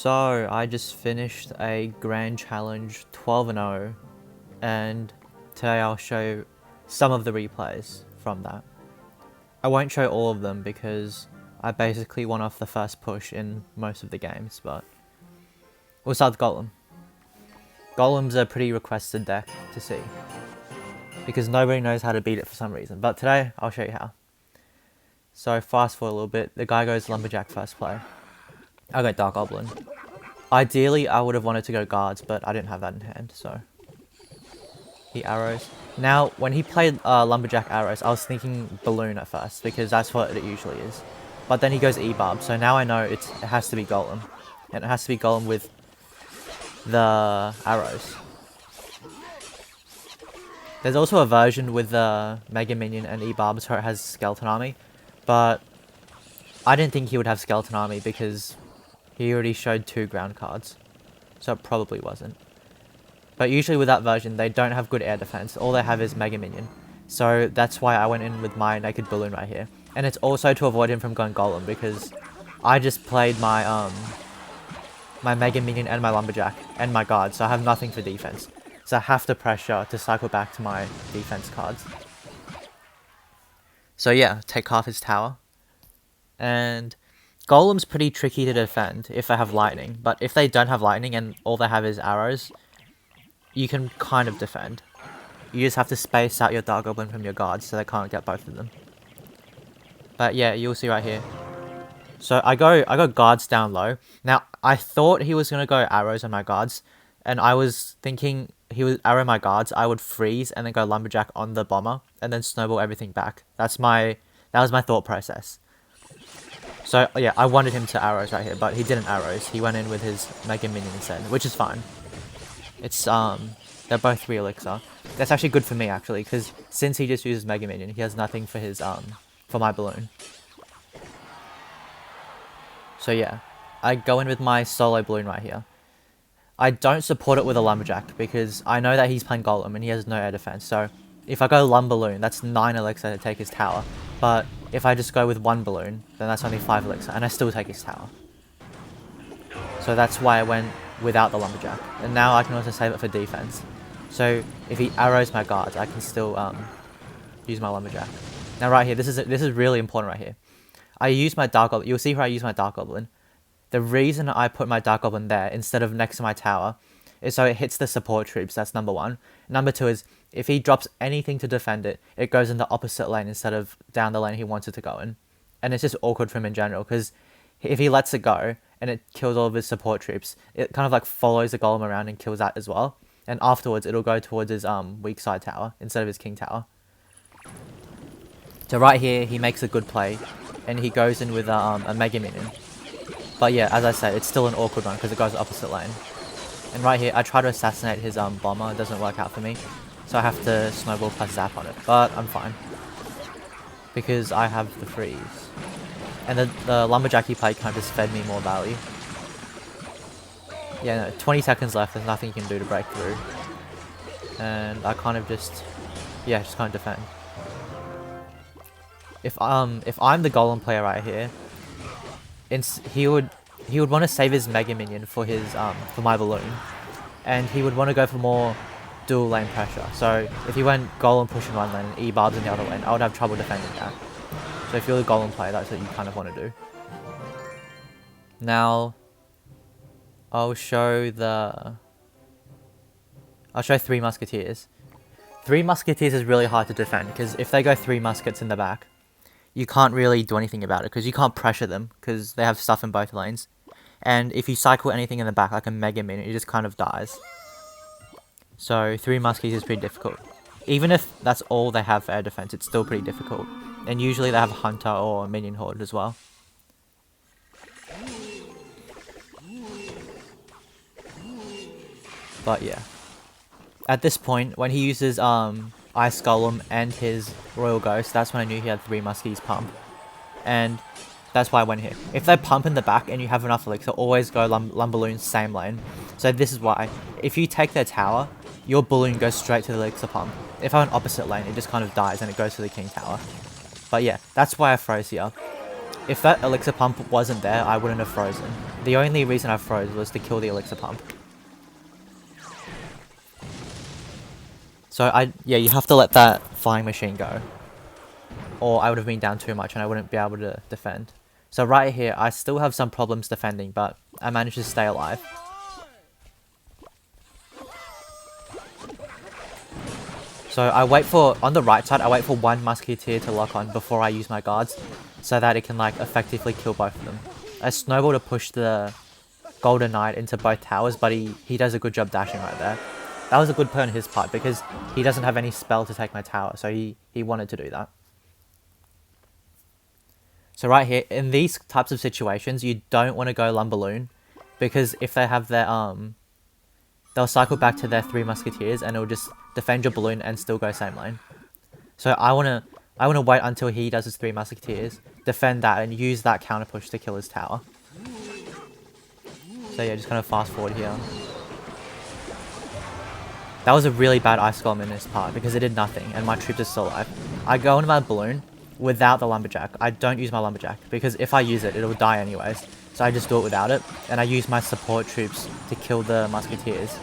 So, I just finished a Grand Challenge 12-0, and today I'll show some of the replays from that. I won't show all of them because I basically won off the first push in most of the games, but we'll start with Golem. Golem's a pretty requested deck to see, because nobody knows how to beat it for some reason, but today I'll show you how. So fast forward a little bit, the guy goes Lumberjack first play. I go Dark Goblin. Ideally, I would have wanted to go Guards, but I didn't have that in hand, so he arrows. Now, when he played Lumberjack arrows, I was thinking Balloon at first, because that's what it usually is. But then he goes E-Barb, so now I know it has to be Golem. And it has to be Golem with the arrows. There's also a version with the Mega Minion and E-Barb, so it has Skeleton Army. But I didn't think he would have Skeleton Army because he already showed 2 ground cards. So it probably wasn't. But usually with that version, they don't have good air defense. All they have is Mega Minion. So that's why I went in with my Naked Balloon right here. And it's also to avoid him from going Golem, because I just played my my Mega Minion and my Lumberjack and my Guard, so I have nothing for defense. So I have to pressure to cycle back to my defense cards. So yeah, take half his tower. And Golem's pretty tricky to defend if they have lightning, but if they don't have lightning and all they have is arrows, you can kind of defend. You just have to space out your Dark Goblin from your guards so they can't get both of them. But yeah, you'll see right here. So I go guards down low. Now, I thought he was going to go arrows on my guards, and I was thinking he would arrow my guards, I would freeze and then go Lumberjack on the bomber, and then snowball everything back. That was my thought process. So yeah, I wanted him to arrows right here, but he didn't arrows. He went in with his Mega Minion instead, which is fine. It's they're both 3 elixir. That's actually good for me actually, because since he just uses Mega Minion, he has nothing for his for my balloon. So yeah, I go in with my solo balloon right here. I don't support it with a Lumberjack because I know that he's playing Golem and he has no air defense. So if I go Lumballoon, that's 9 elixir to take his tower. But if I just go with 1 balloon, then that's only 5 elixir and I still take his tower. So that's why I went without the Lumberjack. And now I can also save it for defense. So if he arrows my guards, I can still use my Lumberjack. Now right here, this is really important right here. I use my Dark Goblin. You'll see where I use my Dark Goblin. The reason I put my Dark Goblin there instead of next to my tower is so it hits the support troops. That's number 1. Number 2 is if he drops anything to defend it, it goes in the opposite lane instead of down the lane he wants it to go in. And it's just awkward for him in general, because if he lets it go and it kills all of his support troops, it kind of like follows the Golem around and kills that as well. And afterwards, it'll go towards his weak side tower instead of his king tower. So right here, he makes a good play, and he goes in with a Mega Minion. But yeah, as I said, it's still an awkward one because it goes opposite lane. And right here, I try to assassinate his bomber. It doesn't work out for me. So I have to snowball plus zap on it. But I'm fine, because I have the freeze. And the Lumberjack he played kind of just fed me more value. Yeah, no, 20 seconds left. There's nothing you can do to break through. And I kind of just kind of defend. If I'm the Golem player right here, he would want to save his Mega Minion for his for my balloon, and he would want to go for more dual lane pressure. So if he went Golem pushing one lane and E-Barbs in the other lane, I would have trouble defending that. So if you're the Golem player, that's what you kind of want to do. Now I'll show 3 Musketeers. 3 Musketeers is really hard to defend, because if they go 3 muskets in the back, you can't really do anything about it, because you can't pressure them, because they have stuff in both lanes. And if you cycle anything in the back, like a Mega Minion, it just kind of dies. So 3 Musketeers is pretty difficult. Even if that's all they have for air defense, it's still pretty difficult. And usually they have a Hunter or a Minion Horde as well. But yeah. At this point, when he uses Ice Golem and his Royal Ghost, that's when I knew he had 3 Muskies pump. And that's why I went here. If they pump in the back and you have enough elixir, always go Lumballoon same lane. So this is why. If you take their tower, your balloon goes straight to the elixir pump. If I'm in opposite lane, it just kind of dies and it goes to the king tower. But yeah, that's why I froze here. If that elixir pump wasn't there, I wouldn't have frozen. The only reason I froze was to kill the elixir pump. So yeah, you have to let that flying machine go, or I would have been down too much and I wouldn't be able to defend. So right here, I still have some problems defending, but I managed to stay alive. So I wait for, on the right side, I wait for one Musketeer to lock on before I use my guards, so that it can like effectively kill both of them. I snowball to push the Golden Knight into both towers, but he does a good job dashing right there. That was a good play on his part, because he doesn't have any spell to take my tower, so he wanted to do that. So right here, in these types of situations, you don't want to go Lumberloon, because if they have their, they'll cycle back to their 3 Musketeers, and it'll just defend your balloon and still go same lane. So I wanna wait until he does his 3 Musketeers, defend that, and use that counter push to kill his tower. So yeah, just kind of fast forward here. That was a really bad Ice Golem in this part, because it did nothing, and my troops are still alive. I go into my balloon without the Lumberjack. I don't use my Lumberjack, because if I use it, it'll die anyways. So I just do it without it, and I use my support troops to kill the Musketeers.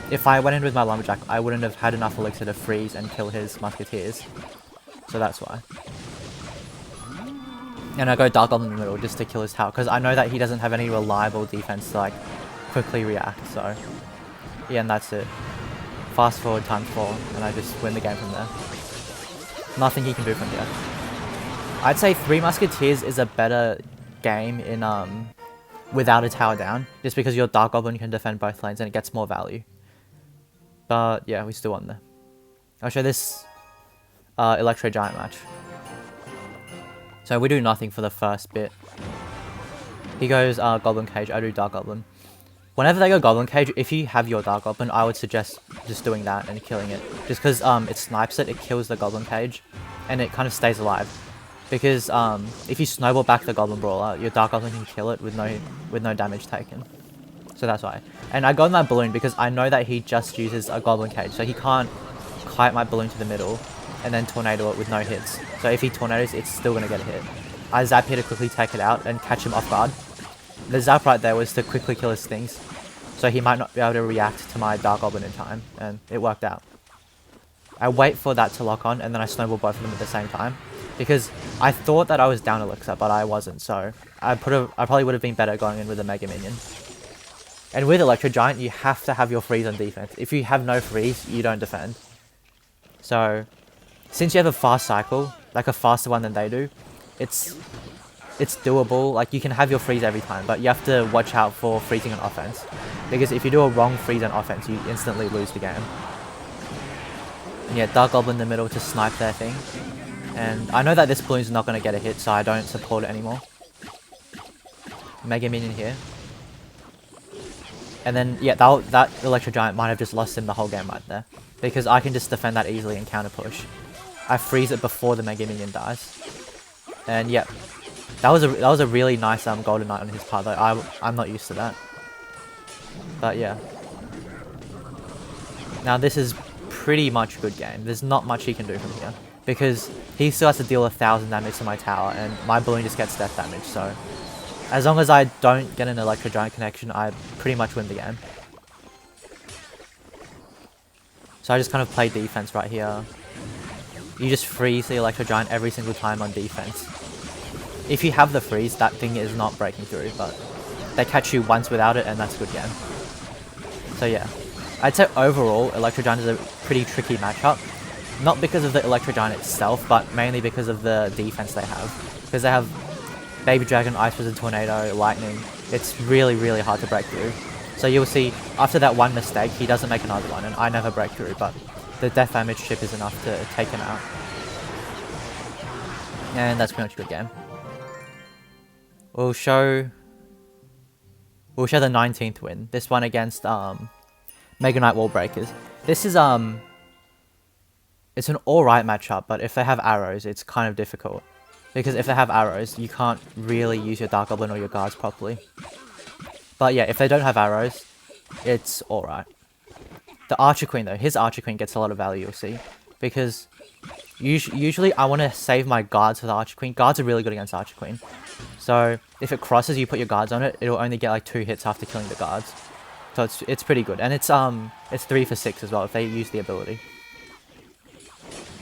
If I went in with my Lumberjack, I wouldn't have had enough elixir to freeze and kill his Musketeers. So that's why. And I go Dark Golem in the middle just to kill his tower, because I know that he doesn't have any reliable defense to like quickly react. So yeah, and that's it. Fast forward times 4, and I just win the game from there. Nothing he can do from here. I'd say 3 Musketeers is a better game in without a tower down, just because your Dark Goblin can defend both lanes and it gets more value. But yeah, we still won there. I'll show this Electro Giant match. So we do nothing for the first bit. He goes Goblin Cage, I do Dark Goblin. Whenever they go Goblin Cage, if you have your Dark Goblin, I would suggest just doing that and killing it. Just because it snipes it, it kills the Goblin Cage, and it kind of stays alive. Because if you snowball back the Goblin Brawler, your Dark Goblin can kill it with no damage taken. So that's why. And I got my balloon because I know that he just uses a Goblin Cage, so he can't kite my balloon to the middle and then tornado it with no hits. So if he tornadoes, it's still going to get a hit. I zap here to quickly take it out and catch him off guard. The zap right there was to quickly kill his things, so he might not be able to react to my Dark Goblin in time, and it worked out. I wait for that to lock on, and then I snowball both of them at the same time, because I thought that I was down elixir, but I wasn't, so I probably would have been better going in with a Mega Minion. And with Electro Giant, you have to have your freeze on defense. If you have no freeze, you don't defend. So, since you have a fast cycle, like a faster one than they do, it's doable. Like, you can have your freeze every time, but you have to watch out for freezing on offense. Because if you do a wrong freeze on offense, you instantly lose the game. And yeah, Dark Goblin in the middle to snipe their thing. And I know that this balloon's not going to get a hit, so I don't support it anymore. Mega Minion here. And then, yeah, that Electro Giant might have just lost him the whole game right there. Because I can just defend that easily and counter push. I freeze it before the Mega Minion dies. And yeah, that was a really nice Golden Knight on his part, though. I'm not used to that. But yeah. Now this is pretty much a good game. There's not much he can do from here, because he still has to deal 1,000 damage to my tower, and my balloon just gets death damage. So as long as I don't get an Electro Giant connection, I pretty much win the game. So I just kind of play defense right here. You just freeze the Electro Giant every single time on defense. If you have the freeze, that thing is not breaking through, but they catch you once without it, and that's a good game. So yeah, I'd say overall, Electro Giant is a pretty tricky matchup. Not because of the Electro Giant itself, but mainly because of the defense they have. Because they have Baby Dragon, Ice Wizard, Tornado, Lightning. It's really, really hard to break through. So you'll see, after that one mistake, he doesn't make another one, and I never break through, but the death damage chip is enough to take him out. And that's pretty much a good game. We'll show the 19th win. This one against Mega Knight Wall Breakers. This is it's an alright matchup, but if they have arrows, it's kind of difficult. Because if they have arrows, you can't really use your Dark Goblin or your guards properly. But yeah, if they don't have arrows, it's alright. The Archer Queen though, his Archer Queen gets a lot of value, you'll see. Because usually I want to save my guards for the Archer Queen. Guards are really good against Archer Queen. So if it crosses, you put your guards on it, it'll only get like 2 hits after killing the guards. So it's pretty good, and it's 3 for 6 as well if they use the ability.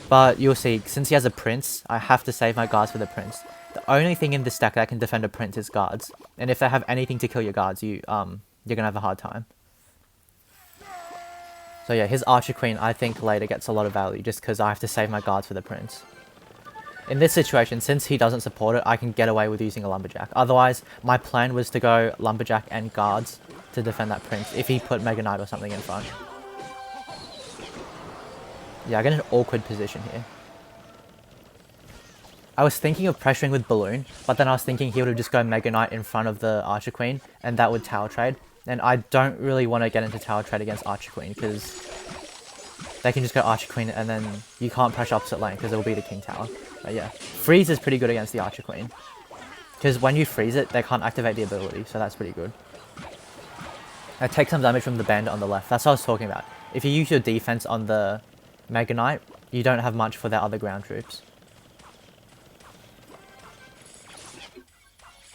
But you'll see, since he has a prince, I have to save my guards for the prince. The only thing in this deck that can defend a prince is guards, and if they have anything to kill your guards, you're gonna have a hard time. So yeah, his Archer Queen I think later gets a lot of value just because I have to save my guards for the prince. In this situation, since he doesn't support it, I can get away with using a Lumberjack. Otherwise, my plan was to go Lumberjack and guards to defend that prince if he put Mega Knight or something in front. Yeah, I get an awkward position here. I was thinking of pressuring with Balloon, but then I was thinking he would have just go Mega Knight in front of the Archer Queen, and that would tower trade. And I don't really want to get into tower trade against Archer Queen, because they can just go Archer Queen, and then you can't pressure opposite lane, because it will be the King Tower. But yeah, Freeze is pretty good against the Archer Queen. Because when you freeze it, they can't activate the ability, so that's pretty good. I take some damage from the Bandit on the left, that's what I was talking about. If you use your defense on the Mega Knight, you don't have much for their other ground troops.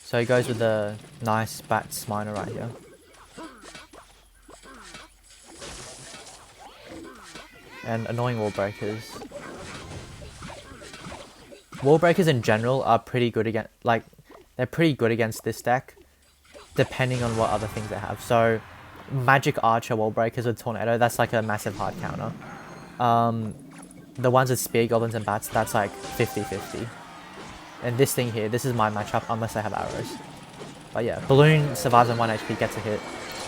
So he goes with the nice Bats Miner right here. And annoying wall breakers. Wall breakers in general are pretty good against, like, they're pretty good against this deck, depending on what other things they have. So, Magic Archer wall breakers with Tornado, that's like a massive hard counter. The ones with Spear Goblins and Bats, that's like 50-50. And this thing here, this is my matchup unless I have arrows. But yeah, Balloon survives on 1 HP, gets a hit,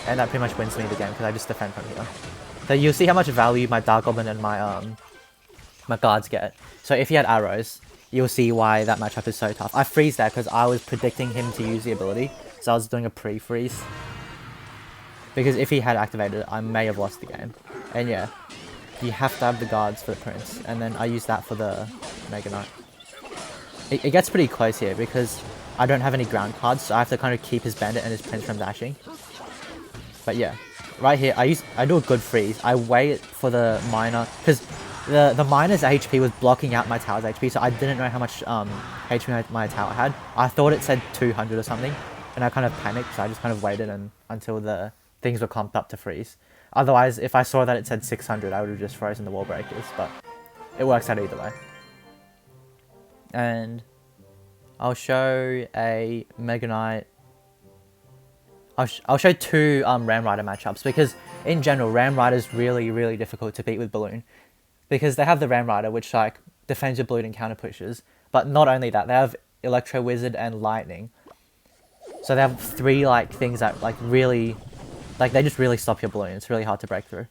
and that pretty much wins me the game because I just defend from here. So you'll see how much value my Dark Goblin and my guards get. So if he had arrows, you'll see why that matchup is so tough. I freeze that because I was predicting him to use the ability, so I was doing a pre-freeze. Because if he had activated it, I may have lost the game. And yeah, you have to have the guards for the prince, and then I use that for the Mega Knight. It gets pretty close here because I don't have any ground cards, so I have to kind of keep his bandit and his prince from dashing. But yeah, right here I do a good freeze. I wait for the miner because the miner's HP was blocking out my tower's HP, so I didn't know how much HP my tower had. I thought it said 200 or something, and I kind of panicked, so I just kind of waited until the things were comped up to freeze. Otherwise, if I saw that it said 600, I would have just frozen the wall breakers, but it works out either way. And I'll show a Mega Knight. I'll show 2 Ram Rider matchups, because in general, Ram Rider is really difficult to beat with Balloon. Because they have the Ram Rider, which like defends your Balloon and counter pushes. But not only that, they have Electro Wizard and Lightning. So they have 3 like things that like really, like they just really stop your Balloon. It's really hard to break through.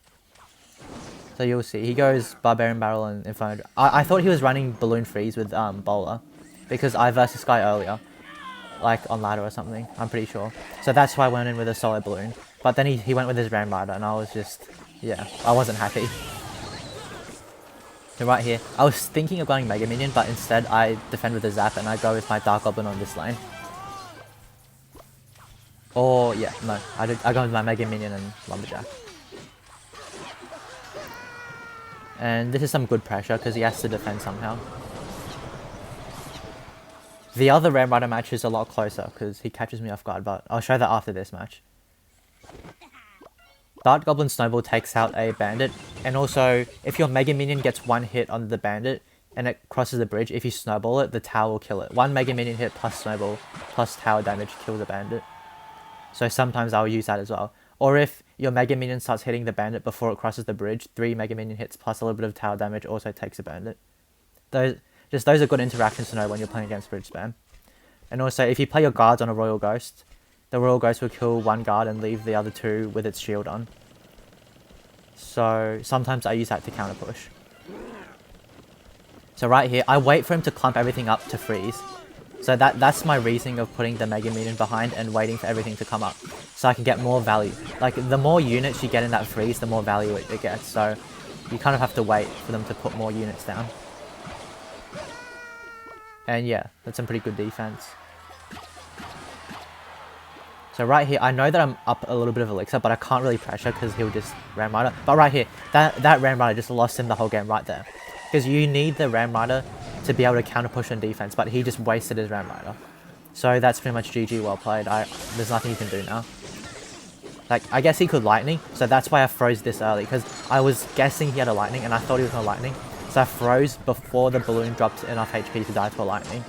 So you'll see, he goes Barbarian Barrel and Inferno. I thought he was running Balloon Freeze with Bowler, because I versed this guy earlier, like on ladder or something, I'm pretty sure. So that's why I went in with a solo Balloon. But then he went with his Ram Rider, and I was just, yeah, I wasn't happy. So right here, I was thinking of going Mega Minion, but instead I defend with a Zap and I go with my Dark Goblin on this lane. Or, yeah, no, I go with my Mega Minion and Lumberjack. And this is some good pressure, because he has to defend somehow. The other Ram Rider match is a lot closer, because he catches me off guard, but I'll show that after this match. Dark Goblin Snowball takes out a bandit, and also, if your Mega Minion gets 1 hit on the bandit, and it crosses the bridge, if you snowball it, the tower will kill it. 1 Mega Minion hit plus snowball, plus tower damage kills the bandit. So sometimes I'll use that as well. Or if your Mega Minion starts hitting the bandit before it crosses the bridge, 3 Mega Minion hits plus a little bit of tower damage also takes a bandit. Those are good interactions to know when you're playing against bridge spam. And also, if you play your guards on a Royal Ghost, the Royal Ghost will kill 1 guard and leave the other 2 with its shield on. So sometimes I use that to counter push. So right here, I wait for him to clump everything up to freeze. So that's my reasoning of putting the Mega Minion behind and waiting for everything to come up, so I can get more value. Like, the more units you get in that freeze, the more value it gets, so you kind of have to wait for them to put more units down. And yeah, that's some pretty good defense. So right here, I know that I'm up a little bit of Elixir, but I can't really pressure because he'll just Ram Rider. But right here, that Ram Rider just lost him the whole game right there. Because you need the Ram Rider to be able to counter push on defense, but he just wasted his Ram Rider. So that's pretty much GG, well played. There's nothing you can do now. Like, I guess he could lightning, so that's why I froze this early, because I was guessing he had a lightning, and I thought he was going to lightning. So I froze before the balloon dropped enough HP to die to a lightning.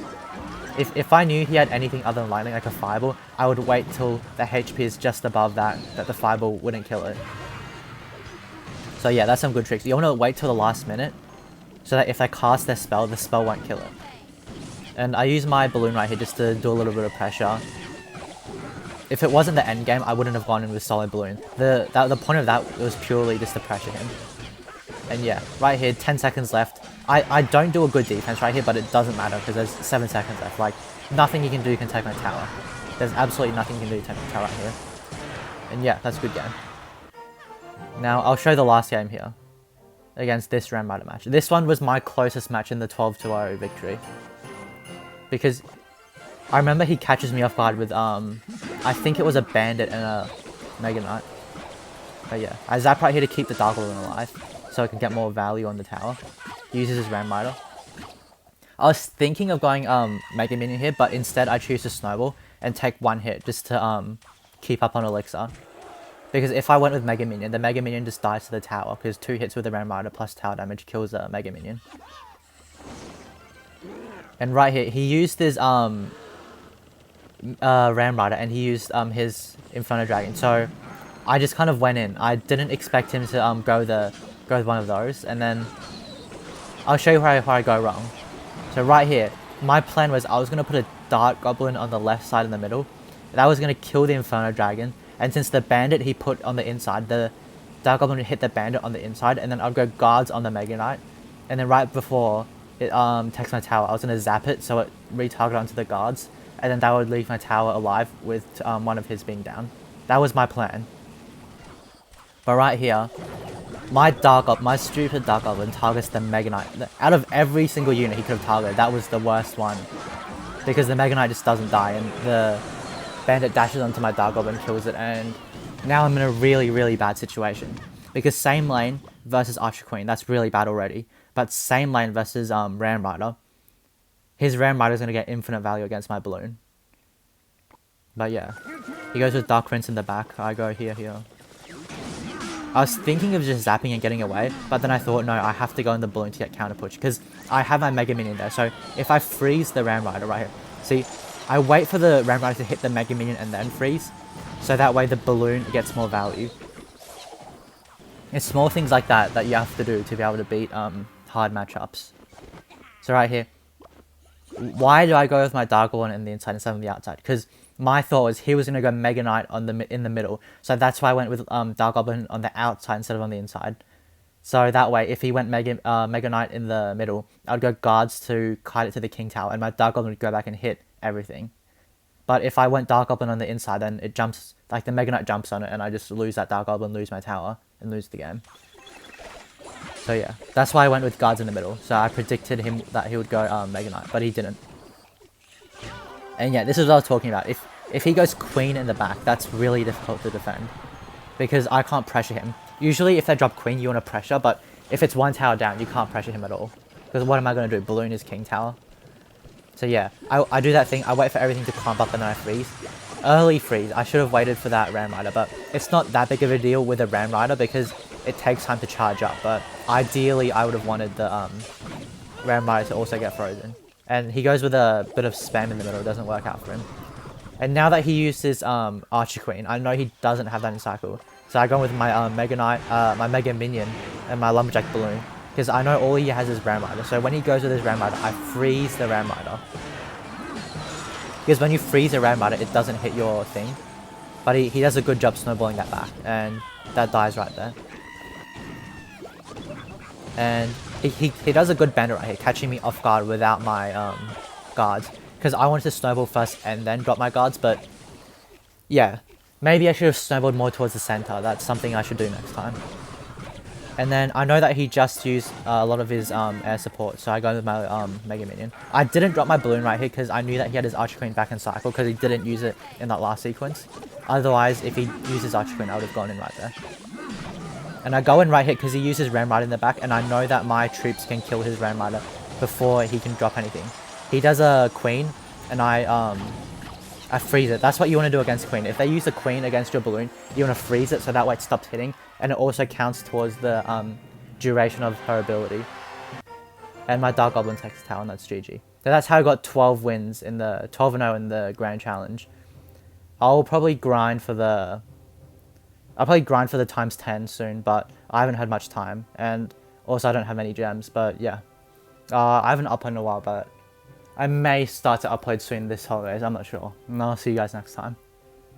If I knew he had anything other than lightning, like a fireball, I would wait till the HP is just above that the fireball wouldn't kill it. So yeah, that's some good tricks. You want to wait till the last minute, so that if they cast their spell, the spell won't kill it. And I use my balloon right here just to do a little bit of pressure. If it wasn't the end game, I wouldn't have gone in with solid balloon. The point of that was purely just to pressure him. And yeah, right here, 10 seconds left. I don't do a good defense right here, but it doesn't matter because there's 7 seconds left. Like, nothing you can do can take my tower. There's absolutely nothing you can do to take my tower right here. And yeah, that's a good game. Now, I'll show the last game here against this Ram Rider match. This one was my closest match in the 12-0 victory. Because I remember he catches me off guard with, I think it was a Bandit and a Mega Knight. But yeah, I zap right here to keep the Dark Golem alive, so I can get more value on the tower. He uses his Ram Rider. I was thinking of going Mega Minion here, but instead I choose to Snowball and take one hit just to keep up on Elixir. Because if I went with Mega Minion, the Mega Minion just dies to the tower, because 2 hits with the Ram Rider plus tower damage kills the Mega Minion. And right here, he used his Ram Rider, and he used his Inferno Dragon. So I just kind of went in. I didn't expect him to go with one of those, and then I'll show you where I go wrong. So right here, my plan was I was going to put a Dark Goblin on the left side in the middle. That was going to kill the Inferno Dragon, and since the Bandit he put on the inside, the Dark Goblin would hit the Bandit on the inside, and then I'd go Guards on the Mega Knight, and then right before it takes my tower, I was going to zap it so it retarget onto the Guards, and then that would leave my tower alive with one of his being down. That was my plan. But right here, my stupid Dark Goblin targets the Mega Knight. Out of every single unit he could have targeted, that was the worst one. Because the Mega Knight just doesn't die, and the Bandit dashes onto my Dark Goblin, kills it, and now I'm in a really, really bad situation. Because same lane versus Archer Queen, that's really bad already. But same lane versus Ram Rider, his Ram Rider is going to get infinite value against my balloon. But yeah, he goes with Dark Prince in the back, I go here. I was thinking of just zapping and getting away, but then I thought, no, I have to go in the balloon to get counter push, because I have my Mega Minion there. So if I freeze the Ram Rider right here, see, I wait for the Ram Rider to hit the Mega Minion and then freeze, so that way the balloon gets more value. It's small things like that that you have to do to be able to beat hard matchups. So right here, why do I go with my Dark Golem in the inside instead of the outside? Because my thought was he was going to go Mega Knight in the middle, so that's why I went with Dark Goblin on the outside instead of on the inside. So that way, if he went Mega Knight in the middle, I'd go Guards to kite it to the King Tower, and my Dark Goblin would go back and hit everything. But if I went Dark Goblin on the inside, then it jumps, like the Mega Knight jumps on it, and I just lose that Dark Goblin, lose my tower, and lose the game. So yeah, that's why I went with Guards in the middle. So I predicted him that he would go Mega Knight, but he didn't. And yeah, this is what I was talking about. If he goes Queen in the back, that's really difficult to defend, because I can't pressure him. Usually if they drop Queen, you want to pressure, but if it's one tower down, you can't pressure him at all. Because what am I going to do? Balloon his King Tower? So yeah, I do that thing. I wait for everything to clump up and then I freeze. Early freeze. I should have waited for that Ram Rider, but it's not that big of a deal with a Ram Rider because it takes time to charge up. But ideally, I would have wanted the Ram Rider to also get frozen. And he goes with a bit of spam in the middle. It doesn't work out for him. And now that he uses Archer Queen, I know he doesn't have that in cycle. So I go with my Mega Knight, my Mega Minion, and my Lumberjack Balloon. Because I know all he has is Ram Rider. So when he goes with his Ram Rider, I freeze the Ram Rider. Because when you freeze a Ram Rider, it doesn't hit your thing. But he does a good job snowballing that back. And that dies right there. And he does a good bender right here, catching me off guard without my guards. Because I wanted to snowball first and then drop my guards, but yeah. Maybe I should have snowballed more towards the center. That's something I should do next time. And then I know that he just used a lot of his air support, so I go with my Mega Minion. I didn't drop my balloon right here because I knew that he had his Archer Queen back in cycle because he didn't use it in that last sequence. Otherwise, if he used his Archer Queen, I would have gone in right there. And I go in right here because he uses Ram Rider in the back, and I know that my troops can kill his Ram Rider before he can drop anything. He does a Queen, and I I freeze it. That's what you want to do against Queen. If they use the Queen against your balloon, you want to freeze it so that way it stops hitting, and it also counts towards the duration of her ability. And my Dark Goblin takes the tower, and that's GG. So that's how I got 12 wins in the 12-0 in the Grand Challenge. I'll probably grind for the times 10 soon, but I haven't had much time, and also I don't have many gems. But yeah, I haven't uploaded in a while, but I may start to upload soon this holidays. I'm not sure. And I'll see you guys next time.